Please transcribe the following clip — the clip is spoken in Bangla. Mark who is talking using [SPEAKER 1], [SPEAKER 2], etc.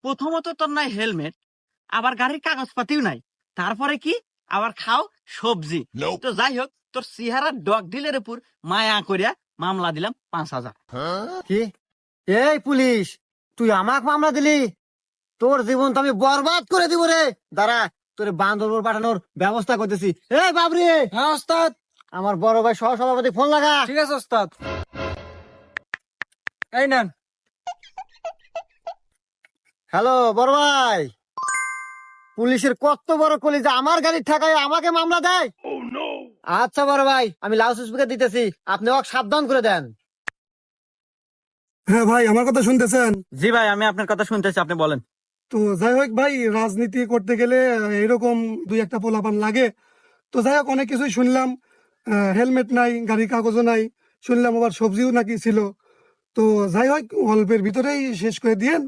[SPEAKER 1] প্রথমত তোর নাই হেলমেট, আবার গাড়ির কাগজপাতিও নাই, তারপরে কি আবার খাও সবজি। তো যাই হোক, তোর চেহারা ডগ ডিলের উপর মায়া করিয়া মামলা দিলাম 5,000।
[SPEAKER 2] কি? এই পুলিশ, তুই আমাকে মামলা দিলি? তোর জীবন তো আমি বরবাদ করে দিব রে। দাঁড়া, তোর বান্দরবন পাঠানোর ব্যবস্থা করতেছি। এই বাবরি,
[SPEAKER 3] হ্যাঁ ওস্তাদ।
[SPEAKER 2] আমার বড় ভাই সহ সভাপতি ফোন লাগা।
[SPEAKER 3] ঠিক আছে ওস্তাদ। এই নেন।
[SPEAKER 2] হ্যালো বড় ভাই, পুলিশের কত বড় কলিজা, আমার গাড়ির ঠেকায় আমাকে মামলা দেয়। আচ্ছা বড় ভাই, আমি লাউড স্পিকার দিতেছি, আপনি ওকে সাবধান করে দেন।
[SPEAKER 4] হ্যাঁ ভাই, আমার কথা শুনতেছেন?
[SPEAKER 1] জি ভাই, আমি আপনার কথা শুনতেছি, আপনি বলেন।
[SPEAKER 4] তো যাই হোক ভাই, রাজনীতি করতে গেলে এরকম দুই একটা পোলাপান লাগে। তো যাই হোক, অনেক কিছুই শুনলাম। হেলমেট নাই, গাড়ির কাগজও নাই, শুনলাম আবার সবজিও নাকি ছিল। তো যাই হোক, অল্পের ভিতরেই শেষ করে দিয়েন।